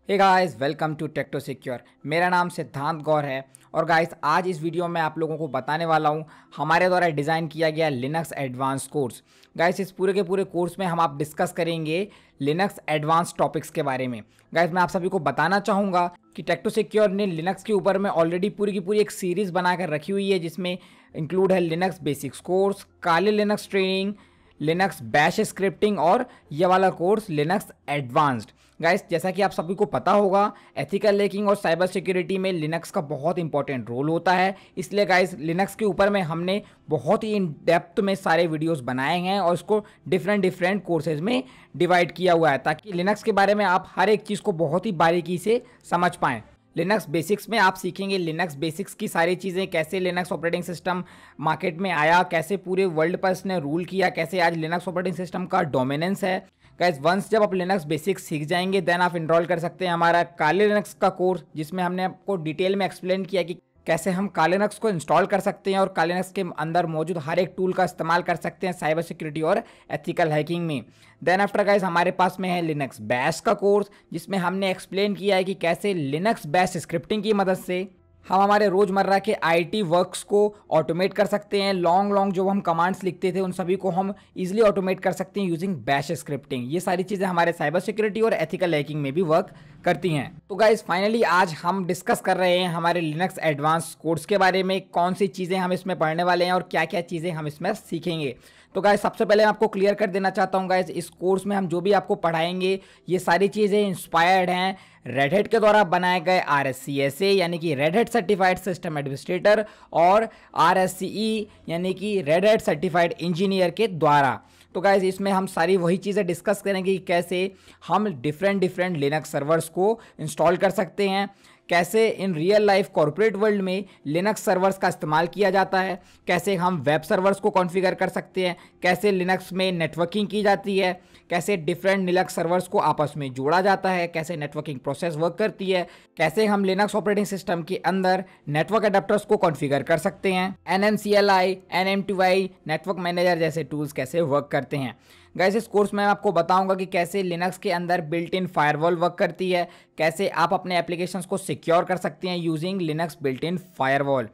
Hey guys, welcome to tech to secure. मेरा नाम सिद्धांत गौर है और गाइस आज इस वीडियो में आप लोगों को बताने वाला हूं हमारे द्वारा डिज़ाइन किया गया लिनक्स एडवांस कोर्स। गाइस इस पूरे के पूरे कोर्स में हम आप डिस्कस करेंगे लिनक्स एडवांस टॉपिक्स के बारे में। गाइस मैं आप सभी को बताना चाहूँगा कि टेक टू सिक्योर ने लिनक्स के ऊपर में ऑलरेडी पूरी की पूरी एक सीरीज़ बनाकर रखी हुई है, जिसमें इंक्लूड है लिनक्स बेसिक्स कोर्स, काले Linux training, Linux bash scripting और ये वाला कोर्स लिनक्स एडवांस्ड। गाइस जैसा कि आप सभी को पता होगा, एथिकल हैकिंग और साइबर सिक्योरिटी में लिनक्स का बहुत इंपॉर्टेंट रोल होता है। इसलिए गाइस लिनक्स के ऊपर में हमने बहुत ही इन डेप्थ में सारे वीडियोस बनाए हैं और उसको डिफरेंट कोर्सेज में डिवाइड किया हुआ है, ताकि लिनक्स के बारे में आप हर एक चीज़ को बहुत ही बारीकी से समझ पाएँ। लिनक्स बेसिक्स में आप सीखेंगे लिनक्स बेसिक्स की सारी चीज़ें, कैसे लिनक्स ऑपरेटिंग सिस्टम मार्केट में आया, कैसे पूरे वर्ल्ड पर इसने रूल किया, कैसे आज लिनक्स ऑपरेटिंग सिस्टम का डोमिनेंस है। गाइस वंस जब आप लिनक्स बेसिक्स सीख जाएंगे देन आप इनरोल कर सकते हैं हमारा काले लिनक्स का कोर्स, जिसमें हमने आपको डिटेल में एक्सप्लेन किया कि कैसे हम काले लिनक्स को इंस्टॉल कर सकते हैं और काले लिनक्स के अंदर मौजूद हर एक टूल का इस्तेमाल कर सकते हैं साइबर सिक्योरिटी और एथिकल हैकिंग में। देन आफ्टर गाइस हमारे पास में है लिनक्स बैश का कोर्स, जिसमें हमने एक्सप्लेन किया है कि कैसे लिनक्स बैश स्क्रिप्टिंग की मदद से हम हमारे रोज़मर्रा के आईटी वर्क्स को ऑटोमेट कर सकते हैं। लॉन्ग जो हम कमांड्स लिखते थे उन सभी को हम इजीली ऑटोमेट कर सकते हैं यूजिंग बैश स्क्रिप्टिंग। ये सारी चीज़ें हमारे साइबर सिक्योरिटी और एथिकल हैकिंग में भी वर्क करती हैं। तो गाइस फाइनली आज हम डिस्कस कर रहे हैं हमारे लिनक्स एडवांस कोर्स के बारे में, कौन सी चीज़ें हम इसमें पढ़ने वाले हैं और क्या क्या चीज़ें हम इसमें सीखेंगे। तो गाइस सबसे पहले मैं आपको क्लियर कर देना चाहता हूँ गाइस, इस कोर्स में हम जो भी आपको पढ़ाएंगे ये सारी चीज़ें इंस्पायर्ड हैं रेड हैट के द्वारा बनाए गए RSCSA यानी कि red hat certified system administrator और RSCE यानी कि रेड हैट सर्टिफाइड इंजीनियर के द्वारा। तो गाइस इसमें हम सारी वही चीज़ें डिस्कस करेंगे कि कैसे हम डिफरेंट लिनक्स सर्वर्स को इंस्टॉल कर सकते हैं, कैसे in real life corporate world में लिनक्स सर्वर्स का इस्तेमाल किया जाता है, कैसे हम वेब सर्वर्स को कॉन्फ़िगर कर सकते हैं, कैसे लिनक्स में नेटवर्किंग की जाती है, कैसे डिफरेंट लिनक्स सर्वर्स को आपस में जोड़ा जाता है, कैसे नेटवर्किंग प्रोसेस वर्क करती है, कैसे हम लिनक्स ऑपरेटिंग सिस्टम के अंदर नेटवर्क अडेप्टर्स को कॉन्फ़िगर कर सकते हैं, NNCLI, NMTY नेटवर्क मैनेजर जैसे टूल्स कैसे वर्क करते हैं। गाइस इस कोर्स में मैं आपको बताऊंगा कि कैसे लिनक्स के अंदर बिल्ट इन फायरवॉल वर्क करती है, कैसे आप अपने एप्लीकेशंस को सिक्योर कर सकते हैं using Linux built in firewall.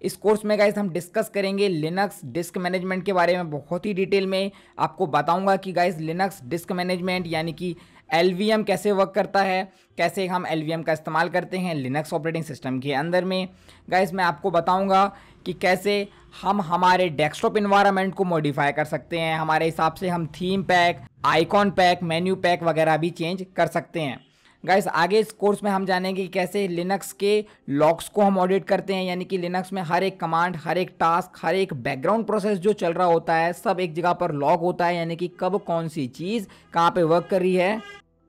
इस कोर्स में गाइस हम डिस्कस करेंगे लिनक्स डिस्क मैनेजमेंट के बारे में बहुत ही डिटेल में। आपको बताऊंगा कि गाइस लिनक्स डिस्क मैनेजमेंट यानी कि LVM कैसे वर्क करता है, कैसे हम LVM का इस्तेमाल करते हैं लिनक्स ऑपरेटिंग सिस्टम के अंदर में। गाइस मैं आपको बताऊंगा कि कैसे हम हमारे डेस्कटॉप इन्वायरमेंट को मॉडिफाई कर सकते हैं, हमारे हिसाब से हम theme pack, icon pack, menu pack वगैरह भी चेंज कर सकते हैं। गाइस आगे इस कोर्स में हम जानेंगे कि कैसे लिनक्स के लॉग्स को हम ऑडिट करते हैं, यानी कि लिनक्स में हर एक कमांड, हर एक टास्क, हर एक बैकग्राउंड प्रोसेस जो चल रहा होता है सब एक जगह पर लॉग होता है, यानी कि कब कौन सी चीज़ कहाँ पे वर्क कर रही है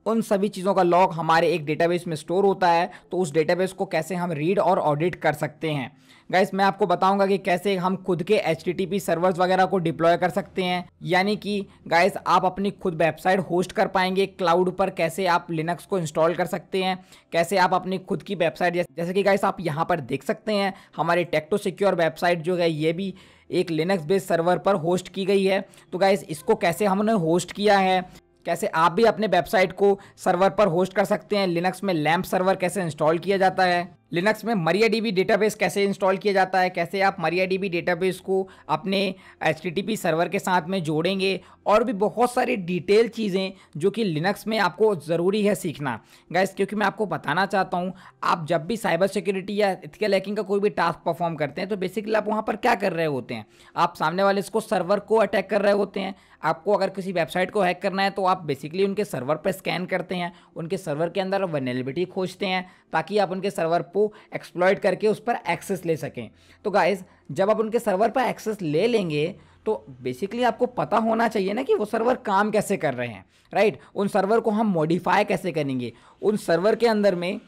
उन सभी चीज़ों का लॉग हमारे एक डेटाबेस में स्टोर होता है। तो उस डेटाबेस को कैसे हम रीड और ऑडिट कर सकते हैं। गाइस मैं आपको बताऊंगा कि कैसे हम खुद के HTTP सर्वर्स वगैरह को डिप्लॉय कर सकते हैं, यानी कि गाइस आप अपनी खुद वेबसाइट होस्ट कर पाएंगे क्लाउड पर, कैसे आप लिनक्स को इंस्टॉल कर सकते हैं, कैसे आप अपनी खुद की वेबसाइट जैसे कि गाइस आप यहाँ पर देख सकते हैं हमारी टेक टू सिक्योर वेबसाइट जो है ये भी एक लिनक्स बेस्ड सर्वर पर होस्ट की गई है। तो गाइस इसको कैसे हमने होस्ट किया है, कैसे आप भी अपने वेबसाइट को सर्वर पर होस्ट कर सकते हैं, लिनक्स में लैम्प सर्वर कैसे इंस्टॉल किया जाता है, लिनक्स में MariaDB डेटाबेस कैसे इंस्टॉल किया जाता है, कैसे आप MariaDB डेटाबेस को अपने HTTP सर्वर के साथ में जोड़ेंगे, और भी बहुत सारी डिटेल चीज़ें जो कि लिनक्स में आपको ज़रूरी है सीखना गाइस। क्योंकि मैं आपको बताना चाहता हूँ, आप जब भी साइबर सिक्योरिटी या एथिकल हैकिंग का कोई भी टास्क परफॉर्म करते हैं तो बेसिकली आप वहाँ पर क्या कर रहे होते हैं, आप सामने वाले इसको सर्वर को अटैक कर रहे होते हैं। आपको अगर किसी वेबसाइट को हैक करना है तो आप बेसिकली उनके सर्वर पर स्कैन करते हैं, उनके सर्वर के अंदर वल्नरेबिलिटी खोजते हैं ताकि आप उनके सर्वर को एक्सप्लॉइट करके उस पर एक्सेस ले सकें। तो गाइस जब आप उनके सर्वर पर एक्सेस ले लेंगे तो बेसिकली आपको पता होना चाहिए ना कि वो सर्वर काम कैसे कर रहे हैं, राइट। उन सर्वर को हम मॉडिफाई कैसे करेंगे, उन सर्वर के अंदर में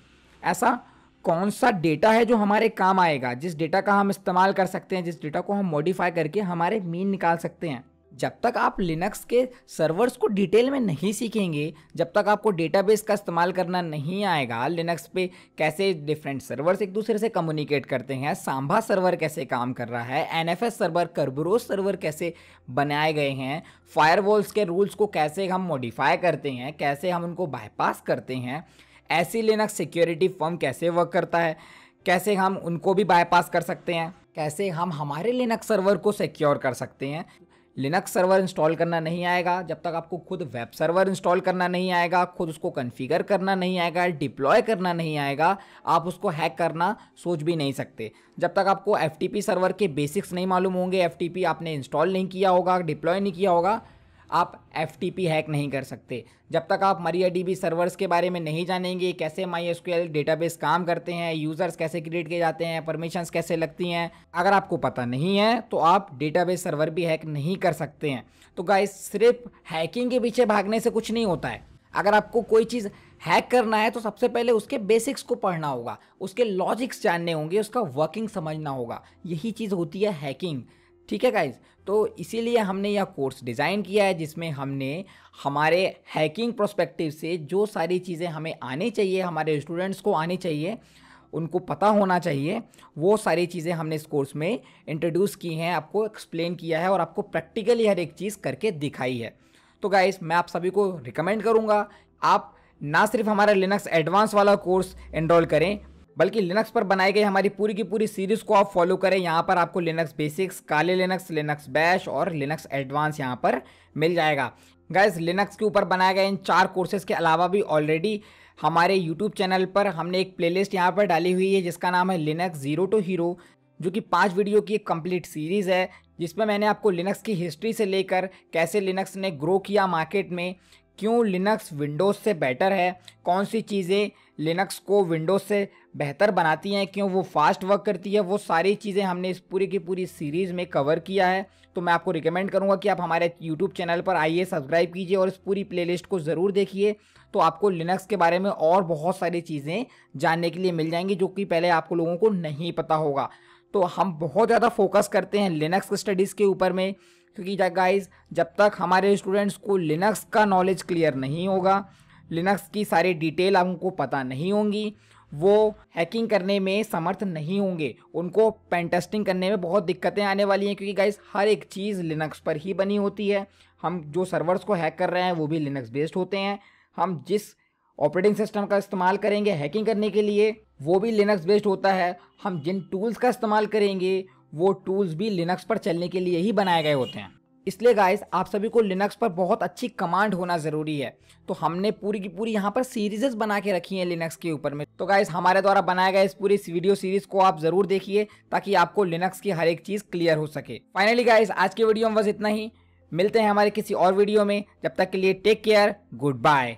ऐसा कौन सा डेटा है जो हमारे काम आएगा, जिस डेटा का हम इस्तेमाल कर सकते हैं, जिस डेटा को हम मॉडिफाई करके हमारे मीन निकाल सकते हैं। जब तक आप लिनक्स के सर्वर्स को डिटेल में नहीं सीखेंगे, जब तक आपको डेटाबेस का इस्तेमाल करना नहीं आएगा, लिनक्स पे कैसे डिफरेंट सर्वर्स एक दूसरे से कम्युनिकेट करते हैं, सांभा सर्वर कैसे काम कर रहा है, NFS सर्वर, कर्बरोस सर्वर कैसे बनाए गए हैं, फायरवॉल्स के रूल्स को कैसे हम मॉडिफाई करते हैं, कैसे हम उनको बाईपास करते हैं, ऐसी लिनक्स सिक्योरिटी फर्म कैसे वर्क करता है, कैसे हम उनको भी बाईपास कर सकते हैं, कैसे हम हमारे लिनक्स सर्वर को सिक्योर कर सकते हैं। लिनक्स सर्वर इंस्टॉल करना नहीं आएगा जब तक आपको खुद वेब सर्वर इंस्टॉल करना नहीं आएगा, खुद उसको कॉन्फ़िगर करना नहीं आएगा, डिप्लॉय करना नहीं आएगा, आप उसको हैक करना सोच भी नहीं सकते। जब तक आपको FTP सर्वर के बेसिक्स नहीं मालूम होंगे, FTP आपने इंस्टॉल नहीं किया होगा, डिप्लॉय नहीं किया होगा, आप FTP हैक नहीं कर सकते। जब तक आप MariaDB सर्वर्स के बारे में नहीं जानेंगे, कैसे MySQL डेटाबेस काम करते हैं, यूज़र्स कैसे क्रिएट किए जाते हैं, परमिशंस कैसे लगती हैं, अगर आपको पता नहीं है तो आप डेटाबेस सर्वर भी हैक नहीं कर सकते हैं। तो गाइस, सिर्फ हैकिंग के पीछे भागने से कुछ नहीं होता है। अगर आपको कोई चीज़ हैक करना है तो सबसे पहले उसके बेसिक्स को पढ़ना होगा, उसके लॉजिक्स जानने होंगे, उसका वर्किंग समझना होगा। यही चीज़ होती है हैकिंग। ठीक है गाइज, तो इसीलिए हमने यह कोर्स डिज़ाइन किया है जिसमें हमने हमारे हैकिंग प्रोस्पेक्टिव से जो सारी चीज़ें हमें आनी चाहिए, हमारे स्टूडेंट्स को आनी चाहिए, उनको पता होना चाहिए, वो सारी चीज़ें हमने इस कोर्स में इंट्रोड्यूस की हैं, आपको एक्सप्लेन किया है और आपको प्रैक्टिकली हर एक चीज़ करके दिखाई है। तो गाइज, मैं आप सभी को रिकमेंड करूँगा आप ना सिर्फ हमारा लिनक्स एडवांस वाला कोर्स एनरोल करें, बल्कि लिनक्स पर बनाई गई हमारी पूरी की पूरी सीरीज़ को आप फॉलो करें। यहाँ पर आपको लिनक्स बेसिक्स, काले लिनक्स, लिनक्स बैश और लिनक्स एडवांस यहाँ पर मिल जाएगा। गाइस, लिनक्स के ऊपर बनाए गए इन 4 कोर्सेज़ के अलावा भी ऑलरेडी हमारे यूट्यूब चैनल पर हमने एक प्लेलिस्ट यहाँ पर डाली हुई है जिसका नाम है लिनक्स ज़ीरो टू हीरो, जो कि 5 वीडियो की एक कंप्लीट सीरीज़ है जिसमें मैंने आपको लिनक्स की हिस्ट्री से लेकर कैसे लिनक्स ने ग्रो किया मार्केट में, क्यों लिनक्स विंडोज़ से बेटर है, कौन सी चीज़ें लिनक्स को विंडोज़ से बेहतर बनाती हैं, क्यों वो फास्ट वर्क करती है, वो सारी चीज़ें हमने इस पूरी की पूरी सीरीज़ में कवर किया है। तो मैं आपको रिकमेंड करूंगा कि आप हमारे यूट्यूब चैनल पर आइए, सब्सक्राइब कीजिए और इस पूरी प्लेलिस्ट को ज़रूर देखिए। तो आपको लिनक्स के बारे में और बहुत सारी चीज़ें जानने के लिए मिल जाएंगी जो कि पहले आपको लोगों को नहीं पता होगा। तो हम बहुत ज़्यादा फोकस करते हैं लिनक्स स्टडीज़ के ऊपर में, क्योंकि गाइस, जब तक हमारे स्टूडेंट्स को लिनक्स का नॉलेज क्लियर नहीं होगा, लिनक्स की सारी डिटेल उनको पता नहीं होंगी, वो हैकिंग करने में समर्थ नहीं होंगे, उनको पेन टेस्टिंग करने में बहुत दिक्कतें आने वाली हैं। क्योंकि गाइस, हर एक चीज़ लिनक्स पर ही बनी होती है। हम जो सर्वर्स को हैक कर रहे हैं वो भी लिनक्स बेस्ड होते हैं। हम जिस ऑपरेटिंग सिस्टम का इस्तेमाल करेंगे हैकिंग करने के लिए वो भी लिनक्स बेस्ड होता है। हम जिन टूल्स का इस्तेमाल करेंगे वो टूल्स भी लिनक्स पर चलने के लिए ही बनाए गए होते हैं। इसलिए गाइस, आप सभी को लिनक्स पर बहुत अच्छी कमांड होना ज़रूरी है। तो हमने पूरी की पूरी यहाँ पर सीरीज़ बना के रखी हैं लिनक्स के ऊपर में। तो गाइस, हमारे द्वारा बनाया गया इस पूरी वीडियो सीरीज़ को आप ज़रूर देखिए ताकि आपको लिनक्स की हर एक चीज़ क्लियर हो सके। फाइनली गाइस, आज की वीडियो में बस इतना ही। मिलते हैं हमारे किसी और वीडियो में, जब तक के लिए टेक केयर, गुड बाय।